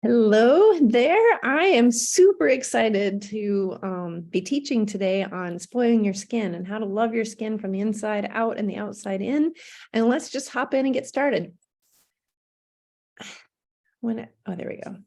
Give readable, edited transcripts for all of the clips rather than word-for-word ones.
Hello there. I am super excited to be teaching today on spoiling your skin and how to love your skin from the inside out and the outside in. And let's just hop in and get started. There we go.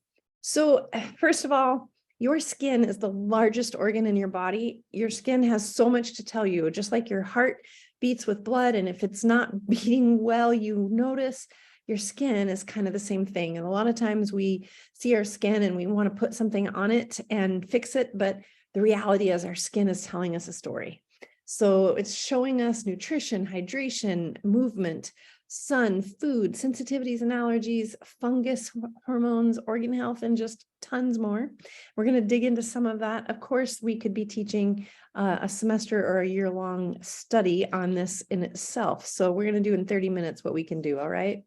So first of all, your skin is the largest organ in your body. Your skin has so much to tell you, just like your heart beats with blood. And if it's not beating well, you notice. Your skin is kind of the same thing. And a lot of times we see our skin and we want to put something on it and fix it. But the reality is our skin is telling us a story. So it's showing us nutrition, hydration, movement, sun, food, sensitivities and allergies, fungus, hormones, organ health, and just tons more. We're going to dig into some of that. Of course, we could be teaching a semester or a year-long study on this in itself. So we're going to do in 30 minutes what we can do, all right?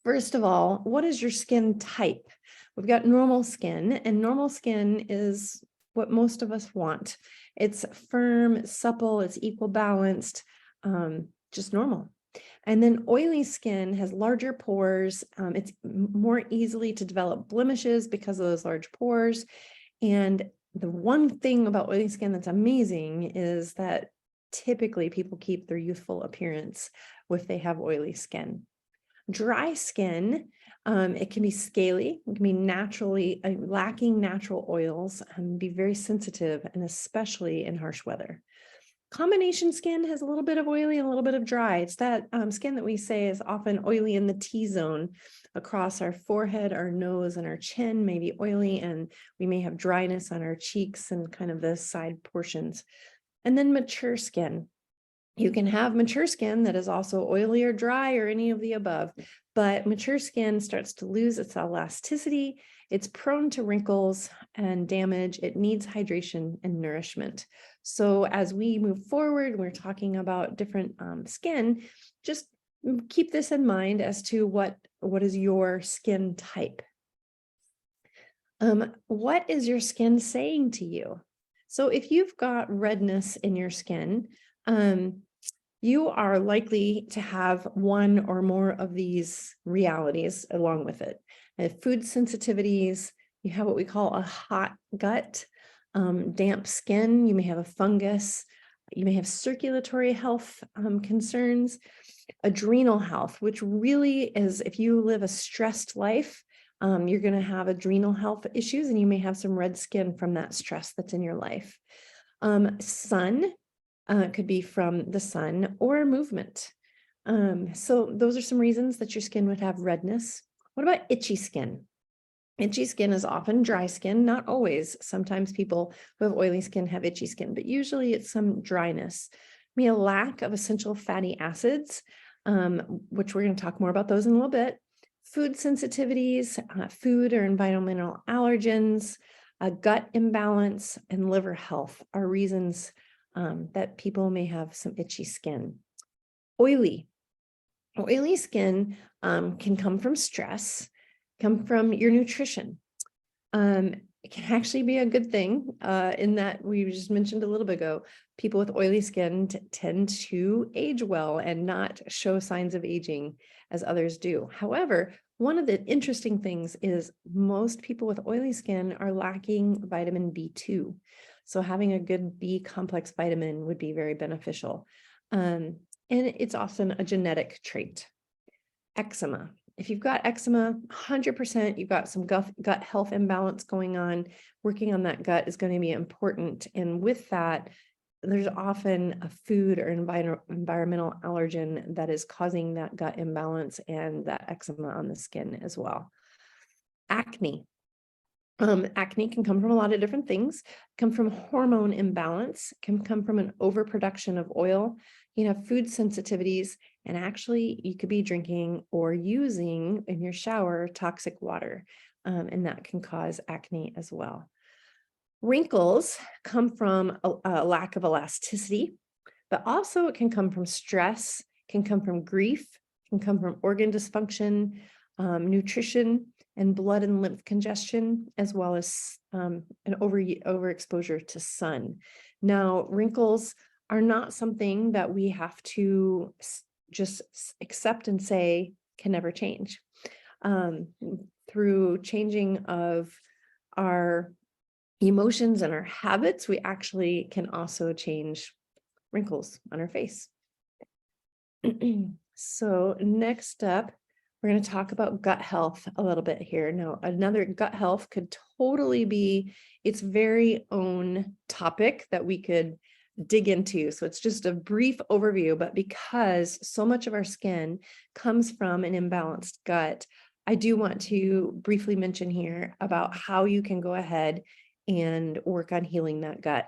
First of all, what is your skin type? We've got normal skin, and normal skin is what most of us want. It's firm, supple, it's equal balanced, just normal. And then oily skin has larger pores. It's more easily to develop blemishes because of those large pores. And the one thing about oily skin that's amazing is that typically people keep their youthful appearance if they have oily skin. Dry skin, it can be scaly, it can be naturally lacking natural oils, and be very sensitive, and especially in harsh weather. Combination skin has a little bit of oily and a little bit of dry. It's that skin that we say is often oily in the T-zone across our forehead, our nose, and our chin may be oily, and we may have dryness on our cheeks and kind of the side portions. And then mature skin. You can have mature skin that is also oily or dry or any of the above, but mature skin starts to lose its elasticity. It's prone to wrinkles and damage. It needs hydration and nourishment. So as we move forward, we're talking about different skin. Just keep this in mind as to what is your skin type. What is your skin saying to you? So if you've got redness in your skin, you are likely to have one or more of these realities along with it. Food sensitivities, you have what we call a hot gut, damp skin, you may have a fungus, you may have circulatory health concerns, adrenal health, which really is if you live a stressed life, you're going to have adrenal health issues, and you may have some red skin from that stress that's in your life. Sun. Could be from the sun or movement. So those are some reasons that your skin would have redness. What about itchy skin? Itchy skin is often dry skin, not always. Sometimes people who have oily skin have itchy skin, but usually it's some dryness. Maybe a lack of essential fatty acids, which we're going to talk more about those in a little bit. Food sensitivities, food or environmental allergens, gut imbalance, and liver health are reasons that people may have some itchy skin. Oily skin can come from stress, come from your nutrition. It can actually be a good thing in that we just mentioned a little bit ago, people with oily skin tend to age well and not show signs of aging as others do. However, one of the interesting things is most people with oily skin are lacking vitamin B2. So having a good B complex vitamin would be very beneficial. And it's often a genetic trait. Eczema. If you've got eczema, 100%, you've got some gut health imbalance going on. Working on that gut is going to be important. And with that, there's often a food or environmental allergen that is causing that gut imbalance and that eczema on the skin as well. Acne. Acne can come from a lot of different things, come from hormone imbalance, can come from an overproduction of oil. You have food sensitivities, and actually you could be drinking or using in your shower toxic water, and that can cause acne as well. Wrinkles come from a lack of elasticity, but also it can come from stress, can come from grief, can come from organ dysfunction, nutrition, and blood and lymph congestion, as well as an overexposure to sun. Now, wrinkles are not something that we have to just accept and say can never change. through changing of our emotions and our habits, we actually can also change wrinkles on our face. So next up, we're going to talk about gut health a little bit here. Now, another gut health could totally be its very own topic that we could dig into. So it's just a brief overview, but because so much of our skin comes from an imbalanced gut, I do want to briefly mention here about how you can go ahead and work on healing that gut.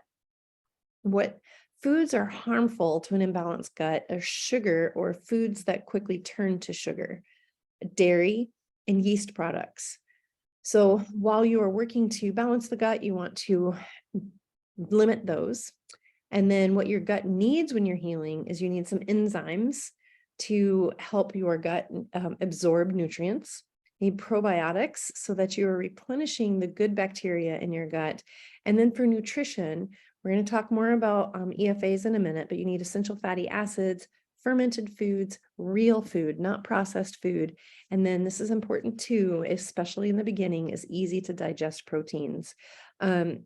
What foods are harmful to an imbalanced gut are sugar or foods that quickly turn to sugar, dairy, and yeast products. So while you are working to balance the gut, you want to limit those. And then what your gut needs when you're healing is you need some enzymes to help your gut absorb nutrients. You need probiotics so that you are replenishing the good bacteria in your gut. And then for nutrition, we're going to talk more about EFAs in a minute, but you need essential fatty acids, fermented foods, real food, not processed food. And then this is important too, especially in the beginning, is easy to digest proteins.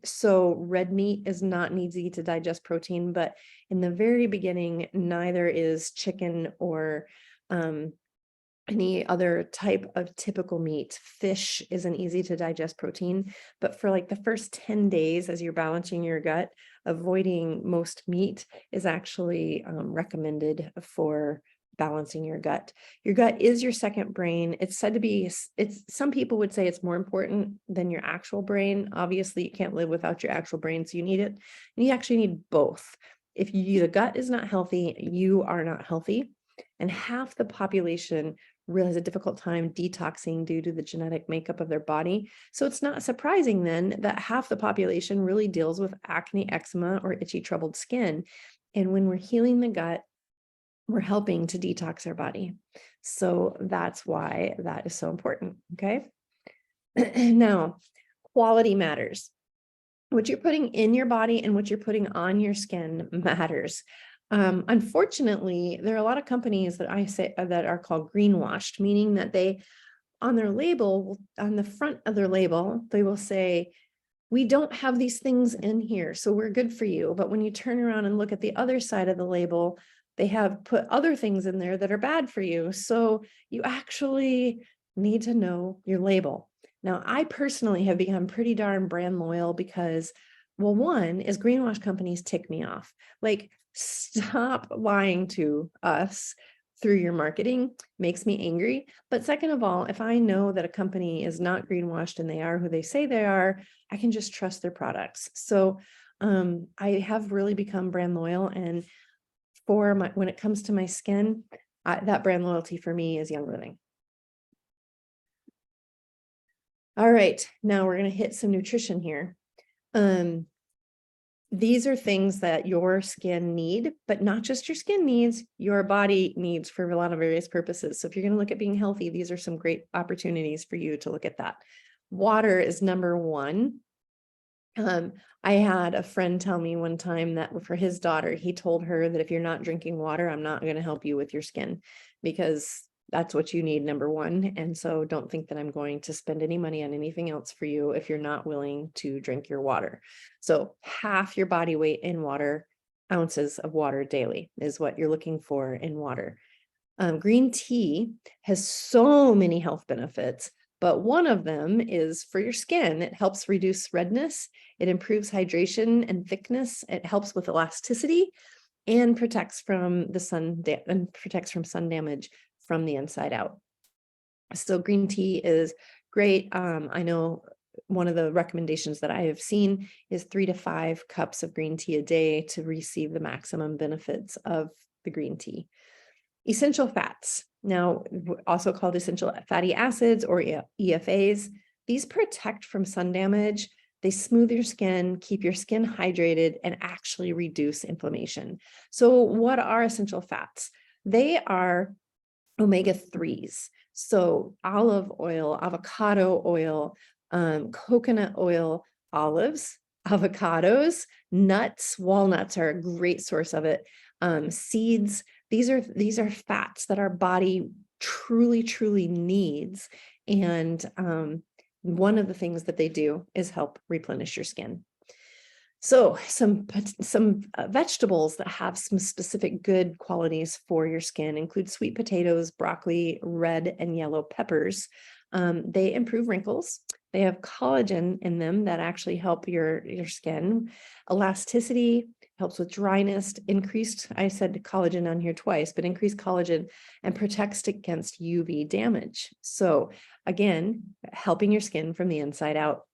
So red meat is not easy to digest protein, but in the very beginning, neither is chicken or any other type of typical meat. Fish is an easy to digest protein, but for like the first 10 days as you're balancing your gut, avoiding most meat is actually recommended for balancing your gut. Your gut is your second brain. It's said to be, some people would say it's more important than your actual brain. Obviously, you can't live without your actual brain, so you need it. And you actually need both. If the gut is not healthy, you are not healthy. And half the population really has a difficult time detoxing due to the genetic makeup of their body. So it's not surprising then that half the population really deals with acne, eczema, or itchy, troubled skin. And when we're healing the gut, we're helping to detox our body. So that's why that is so important, okay? Now, quality matters. What you're putting in your body and what you're putting on your skin matters. Unfortunately, there are a lot of companies that I say that are called greenwashed, meaning that they, on their label, on the front of their label, they will say, we don't have these things in here, so we're good for you. But when you turn around and look at the other side of the label, they have put other things in there that are bad for you. So you actually need to know your label. Now, I personally have become pretty darn brand loyal because, well, one is greenwash companies tick me off. Like, stop lying to us through your marketing, makes me angry. But second of all, if I know that a company is not greenwashed and they are who they say they are, I can just trust their products. So I have really become brand loyal. And when it comes to my skin, that brand loyalty for me is Young Living. All right, now we're going to hit some nutrition here. These are things that your skin need, but not just your skin needs, your body needs for a lot of various purposes. So if you're going to look at being healthy, these are some great opportunities for you to look at that. Water is number one. I had a friend tell me one time that for his daughter, he told her that if you're not drinking water, I'm not going to help you with your skin because that's what you need, number one. And so don't think that I'm going to spend any money on anything else for you if you're not willing to drink your water. So half your body weight in water, ounces of water daily is what you're looking for in water. Green tea has so many health benefits, but one of them is for your skin. It helps reduce redness. It improves hydration and thickness. It helps with elasticity and protects from the sun sun damage from the inside out. So green tea is great. I know one of the recommendations that I have seen is 3 to 5 cups of green tea a day to receive the maximum benefits of the green tea. Essential fats, now also called essential fatty acids or EFAs, these protect from sun damage. They smooth your skin, keep your skin hydrated, and actually reduce inflammation. So what are essential fats? They are omega-3s. So olive oil, avocado oil, coconut oil, olives, avocados, nuts, walnuts are a great source of it. Seeds, these are fats that our body truly needs And one of the things that they do is help replenish your skin. So some vegetables that have some specific good qualities for your skin include sweet potatoes, broccoli, red and yellow peppers. They improve wrinkles. They have collagen in them that actually help your skin. Elasticity helps with dryness, increased, I said collagen on here twice, but increased collagen and protects against UV damage. So again, helping your skin from the inside out.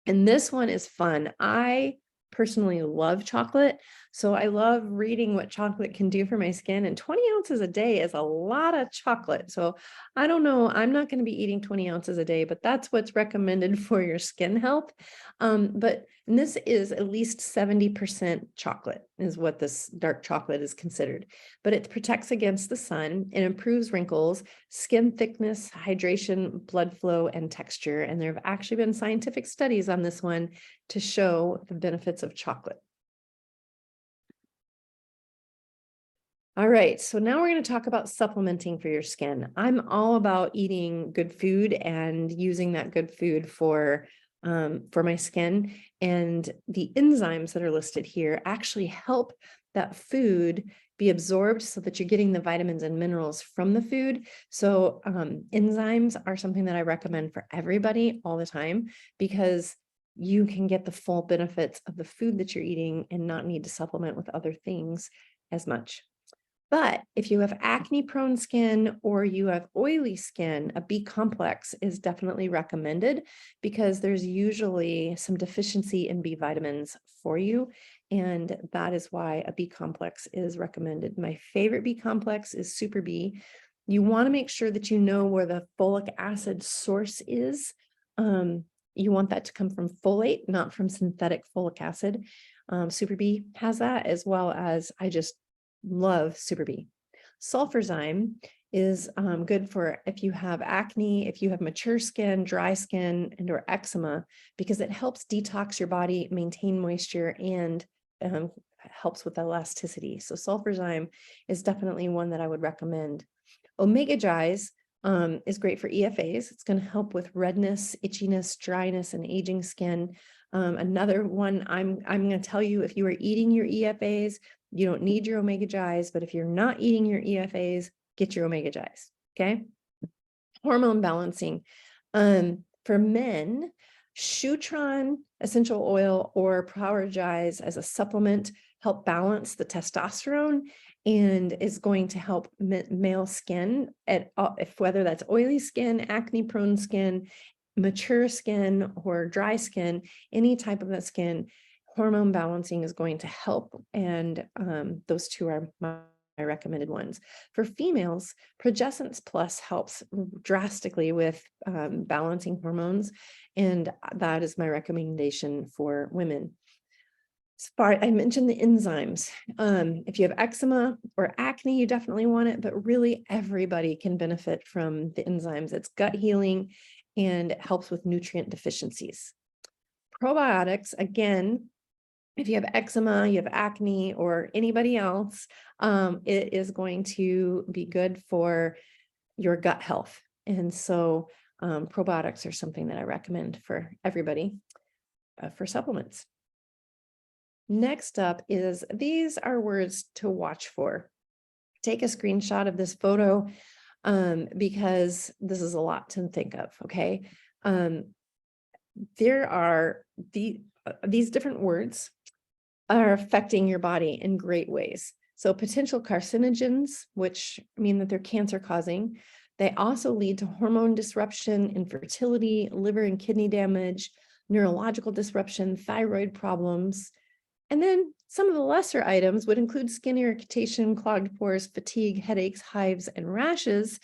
And this one is fun. I personally love chocolate. So I love reading what chocolate can do for my skin, and 20 ounces a day is a lot of chocolate. So I don't know, I'm not going to be eating 20 ounces a day, but that's what's recommended for your skin health. And this is at least 70% chocolate is what this dark chocolate is considered, but it protects against the sun. It improves wrinkles, skin thickness, hydration, blood flow, and texture. And there have actually been scientific studies on this one to show the benefits of chocolate. All right, so now we're going to talk about supplementing for your skin. I'm all about eating good food and using that good food for my skin. And the enzymes that are listed here actually help that food be absorbed so that you're getting the vitamins and minerals from the food. So enzymes are something that I recommend for everybody all the time, because you can get the full benefits of the food that you're eating and not need to supplement with other things as much. But if you have acne-prone skin or you have oily skin, a B complex is definitely recommended, because there's usually some deficiency in B vitamins for you. And that is why a B complex is recommended. My favorite B complex is Super B. You want to make sure that you know where the folic acid source is. You want that to come from folate, not from synthetic folic acid. Super B has that, as well as I just love Super B. Sulfurzyme is good for if you have acne, if you have mature skin, dry skin, and or eczema, because it helps detox your body, maintain moisture, and helps with elasticity. So sulfurzyme is definitely one that I would recommend. Omega Gize is great for EFAs. It's going to help with redness, itchiness, dryness, and aging skin. Another one I'm going to tell you, if you are eating your EFAs, you don't need your Omega Gize, but if you're not eating your EFAs, get your Omega Gize, okay? Hormone balancing. For men, Shutron essential oil or Power Gize as a supplement help balance the testosterone and is going to help male skin, whether that's oily skin, acne-prone skin, mature skin, or dry skin, any type of that skin. Hormone balancing is going to help, and those two are my recommended ones. For females, Progessence Plus helps drastically with balancing hormones, and that is my recommendation for women. I mentioned the enzymes. If you have eczema or acne, you definitely want it, but really everybody can benefit from the enzymes. It's gut healing and it helps with nutrient deficiencies. Probiotics, again, if you have eczema, you have acne, or anybody else, it is going to be good for your gut health. And so probiotics are something that I recommend for everybody for supplements. Next up is, these are words to watch for. Take a screenshot of this photo because this is a lot to think of, okay? There are these different words are affecting your body in great ways. So potential carcinogens, which mean that they're cancer causing. They also lead to hormone disruption, infertility, liver and kidney damage, neurological disruption, thyroid problems. And then some of the lesser items would include skin irritation, clogged pores, fatigue, headaches, hives, and rashes.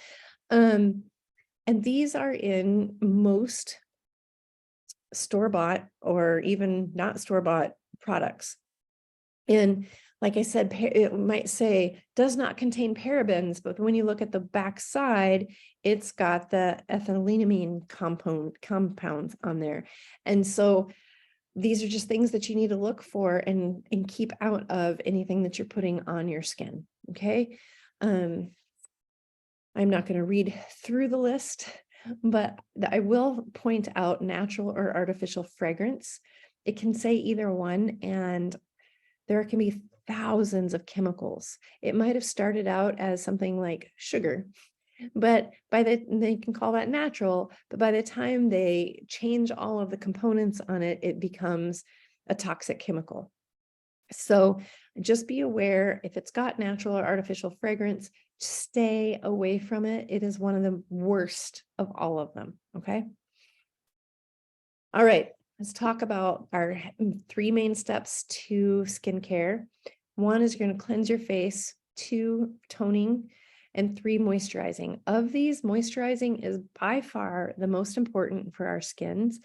And these are in most store-bought or even not store-bought products. And like I said, it might say does not contain parabens, but when you look at the back side, it's got the ethylenamine compounds on there. And so these are just things that you need to look for and keep out of anything that you're putting on your skin. Okay. I'm not going to read through the list, but I will point out natural or artificial fragrance. It can say either one, and there can be thousands of chemicals. It might have started out as something like sugar, but they can call that natural, but by the time they change all of the components on it, it becomes a toxic chemical. So just be aware, if it's got natural or artificial fragrance, stay away from it. It is one of the worst of all of them. Okay. All right. Let's talk about our 3 main steps to skincare. 1 is you're going to cleanse your face, 2, toning, and 3, moisturizing. Of these, moisturizing is by far the most important for our skins.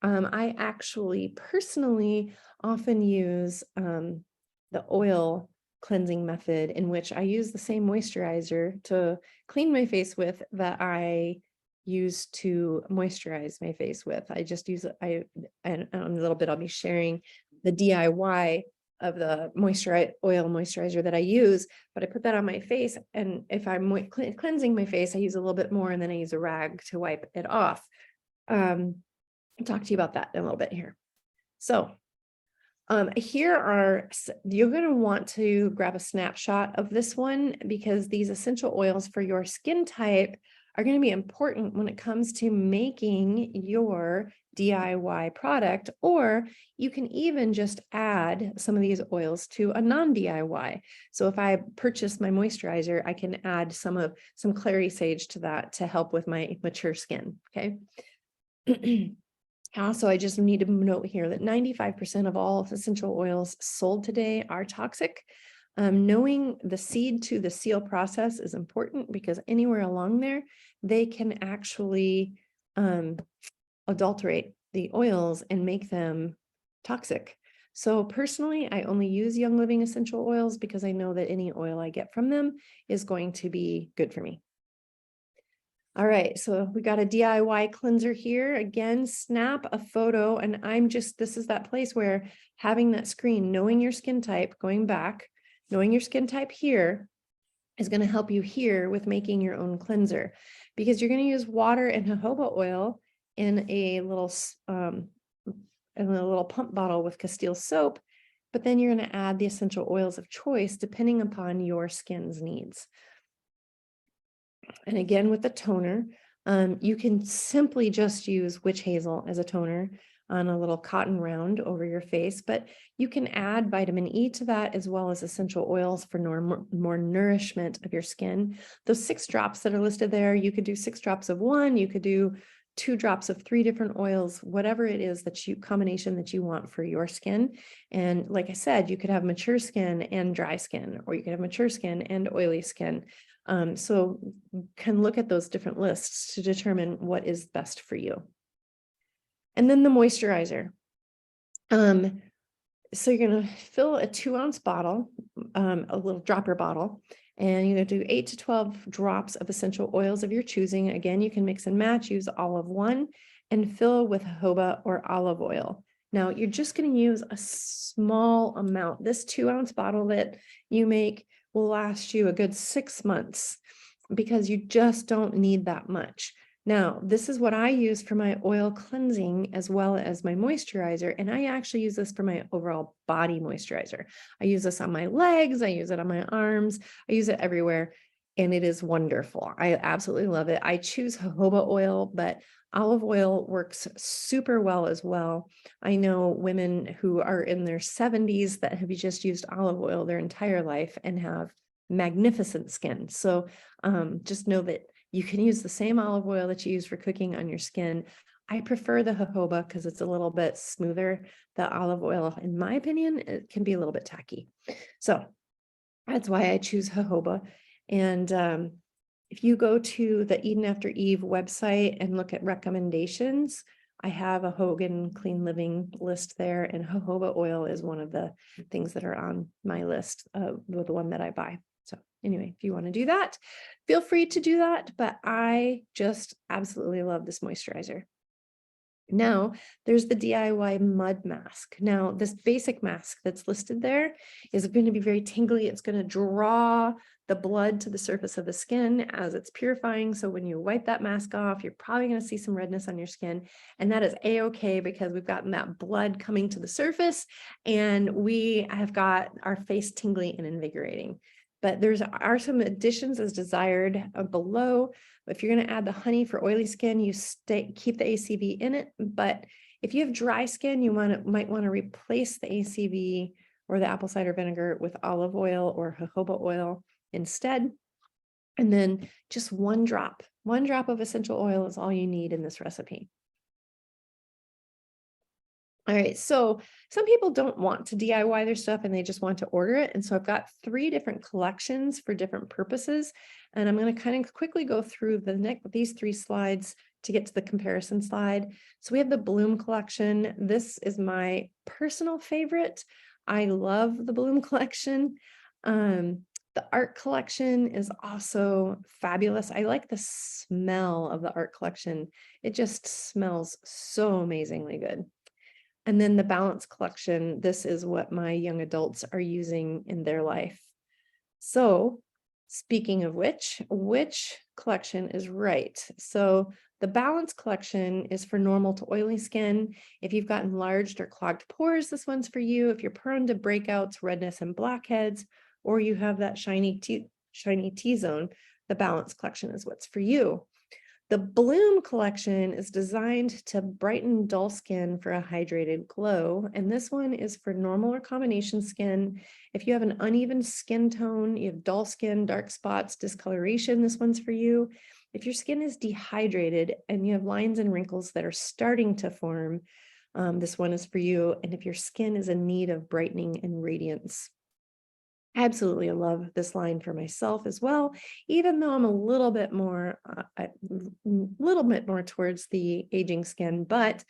I actually personally often use the oil cleansing method, in which I use the same moisturizer to clean my face with that I use to moisturize my face with. I just use and in a little bit I'll be sharing the DIY of the oil moisturizer that I use, but I put that on my face, and if I'm cleansing my face, I use a little bit more, and then I use a rag to wipe it off. I'll talk to you about that in a little bit here. So you're going to want to grab a snapshot of this one, because these essential oils for your skin type are going to be important when it comes to making your DIY product, or you can even just add some of these oils to a non-DIY. So if I purchase my moisturizer, I can add some clary sage to that to help with my mature skin. Okay. Also, I just need to note here that 95% of all essential oils sold today are toxic. Knowing the seed to the seal process is important, because anywhere along there, they can actually adulterate the oils and make them toxic. So personally, I only use Young Living essential oils because I know that any oil I get from them is going to be good for me. All right, so we got a DIY cleanser here. Again, snap a photo, and this is that place where having that screen, knowing your skin type, going back, knowing your skin type here is going to help you here with making your own cleanser, because you're going to use water and jojoba oil in a little pump bottle with Castile soap, but then you're going to add the essential oils of choice depending upon your skin's needs. And again, with the toner, you can simply just use witch hazel as a toner on a little cotton round over your face, but you can add vitamin E to that, as well as essential oils for more nourishment of your skin. Those 6 drops that are listed there, you could do 6 drops of one, you could do 2 drops of 3 different oils, whatever it is combination that you want for your skin. And like I said, you could have mature skin and dry skin, or you could have mature skin and oily skin. So you can look at those different lists to determine what is best for you. And then the moisturizer. So you're going to fill a 2-ounce bottle, a little dropper bottle, and you're going to do 8 to 12 drops of essential oils of your choosing. Again, you can mix and match, use all of one, and fill with jojoba or olive oil. Now, you're just going to use a small amount. This 2-ounce bottle that you make will last you a good 6 months, because you just don't need that much. Now, this is what I use for my oil cleansing as well as my moisturizer, and I actually use this for my overall body moisturizer. I use this on my legs, I use it on my arms, I use it everywhere, and it is wonderful. I absolutely love it. I choose jojoba oil, but olive oil works super well as well. I know women who are in their 70s that have just used olive oil their entire life and have magnificent skin. So just know that you can use the same olive oil that you use for cooking on your skin. I prefer the jojoba because it's a little bit smoother. The olive oil, in my opinion, it can be a little bit tacky. So that's why I choose jojoba. And if you go to the Eden After Eve website and look at recommendations, I have a Hogan Clean Living list there, and jojoba oil is one of the things that are on my list, the one that I buy. So anyway, if you want to do that, feel free to do that, but I just absolutely love this moisturizer. Now, there's the DIY mud mask. Now, this basic mask that's listed there is going to be very tingly. It's going to draw the blood to the surface of the skin as it's purifying. So when you wipe that mask off, you're probably going to see some redness on your skin. And that is a-okay because we've gotten that blood coming to the surface and we have got our face tingly and invigorating. But are some additions as desired below. If you're going to add the honey for oily skin, you keep the ACV in it. But if you have dry skin, you might want to replace the ACV or the apple cider vinegar with olive oil or jojoba oil instead. And then just one drop of essential oil is all you need in this recipe. All right, so some people don't want to DIY their stuff and they just want to order it. And so I've got 3 different collections for different purposes. And I'm going to kind of quickly go through these 3 slides to get to the comparison slide. So we have the Bloom collection. This is my personal favorite. I love the Bloom collection. The art collection is also fabulous. I like the smell of the art collection. It just smells so amazingly good. And then the Balance collection, this is what my young adults are using in their life. So speaking of which collection is right? So the Balance collection is for normal to oily skin. If you've got enlarged or clogged pores, this one's for you. If you're prone to breakouts, redness, and blackheads, or you have that shiny T-zone, the Balance collection is what's for you. The Bloom collection is designed to brighten dull skin for a hydrated glow. And this one is for normal or combination skin. If you have an uneven skin tone, you have dull skin, dark spots, discoloration, this one's for you. If your skin is dehydrated and you have lines and wrinkles that are starting to form, this one is for you. And if your skin is in need of brightening and radiance. Absolutely, I love this line for myself as well, even though I'm a little bit more towards the aging skin, but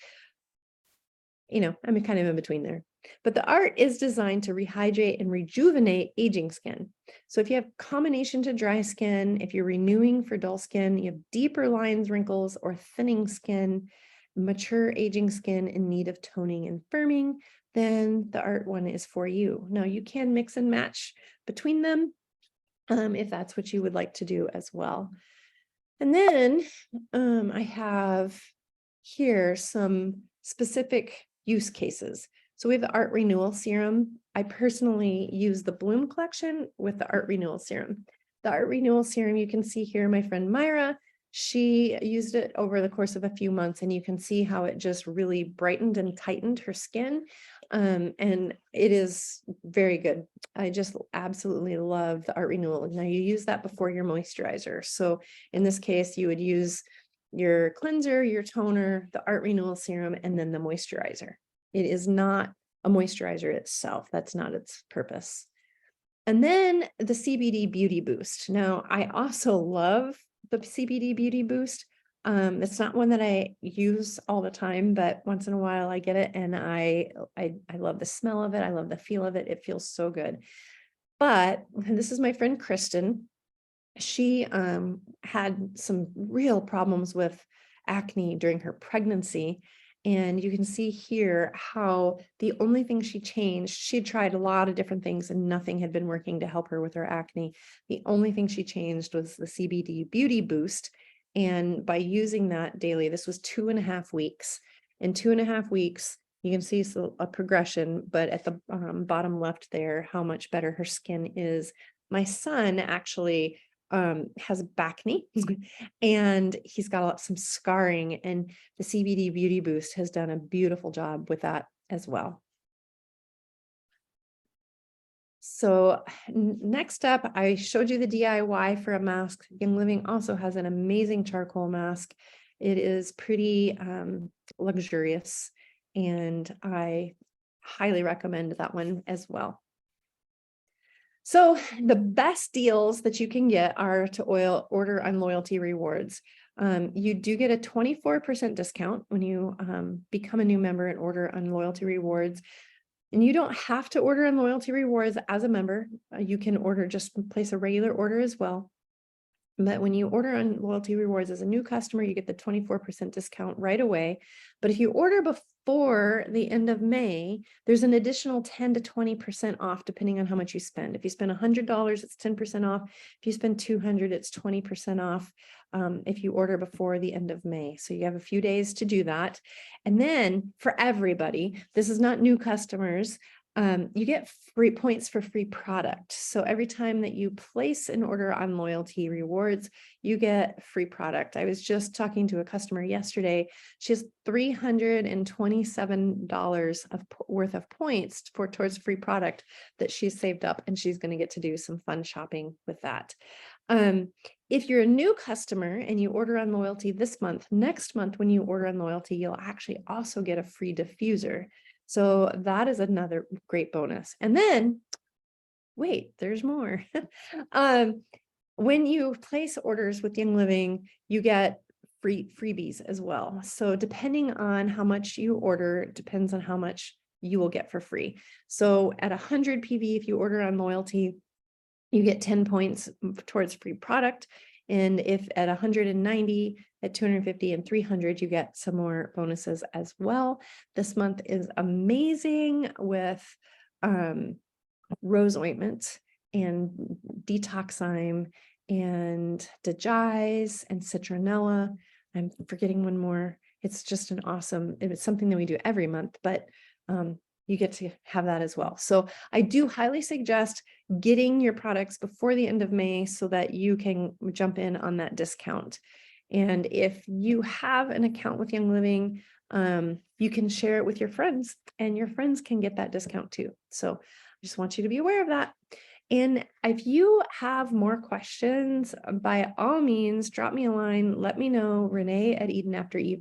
I'm kind of in between there. But the art is designed to rehydrate and rejuvenate aging skin. So if you have combination to dry skin, if you're renewing for dull skin, you have deeper lines, wrinkles, or thinning skin, mature aging skin in need of toning and firming, then the art one is for you. Now you can mix and match between them if that's what you would like to do as well. And then I have here some specific use cases. So we have the Art Renewal Serum. I personally use the Bloom collection with the Art Renewal Serum. The Art Renewal Serum, you can see here, my friend Myra, she used it over the course of a few months, and you can see how it just really brightened and tightened her skin. And it is very good. I just absolutely love the Art Renewal. Now you use that before your moisturizer. So in this case, you would use your cleanser, your toner, the Art Renewal Serum, and then the moisturizer. It is not a moisturizer itself. That's not its purpose. And then the CBD Beauty Boost. Now, I also love the CBD Beauty Boost. It's not one that I use all the time, but once in a while I get it, and I love the smell of it. I love the feel of it. It feels so good. But this is my friend Kristen. She had some real problems with acne during her pregnancy. And you can see here how the only thing she changed, she tried a lot of different things and nothing had been working to help her with her acne. The only thing she changed was the CBD Beauty Boost. And by using that daily, this was 2.5 weeks. In 2.5 weeks, you can see a progression, but at the bottom left there, how much better her skin is. My son actually has acne and he's got some scarring, and the CBD Beauty Boost has done a beautiful job with that as well. So next up, I showed you the DIY for a mask. Young Living also has an amazing charcoal mask. It is pretty luxurious, and I highly recommend that one as well. So the best deals that you can get are to order on Loyalty Rewards. You do get a 24% discount when you become a new member and order on Loyalty Rewards. And you don't have to order on Loyalty Rewards as a member. You can just place a regular order as well. But when you order on Loyalty Rewards as a new customer, you get the 24% discount right away. But if you order before the end of May, there's an additional 10 to 20% off, depending on how much you spend. If you spend $100, it's 10% off. If you spend 200, it's 20% off. If you order before the end of May. So you have a few days to do that. And then for everybody, this is not new customers. You get free points for free product. So every time that you place an order on Loyalty Rewards, you get free product. I was just talking to a customer yesterday. She has $327 worth of points towards free product that she's saved up, and she's going to get to do some fun shopping with that. If you're a new customer and you order on Loyalty this month, next month when you order on Loyalty, you'll actually also get a free diffuser. So that is another great bonus. And then, wait, there's more. When you place orders with Young Living, you get freebies as well. So depending on how much you order, depends on how much you will get for free. So at 100 PV, if you order on Loyalty, you get 10 points towards free product. And if at 190, at 250 and 300, you get some more bonuses as well. This month is amazing with rose ointment and detoxime and Dejais and citronella. I'm forgetting one more. It's just an awesome, it's something that we do every month, but you get to have that as well. So I do highly suggest getting your products before the end of May so that you can jump in on that discount. And if you have an account with Young Living, you can share it with your friends, and your friends can get that discount too. So I just want you to be aware of that. And if you have more questions, by all means, drop me a line. Let me know, Reneé at EdenAfterEve.com.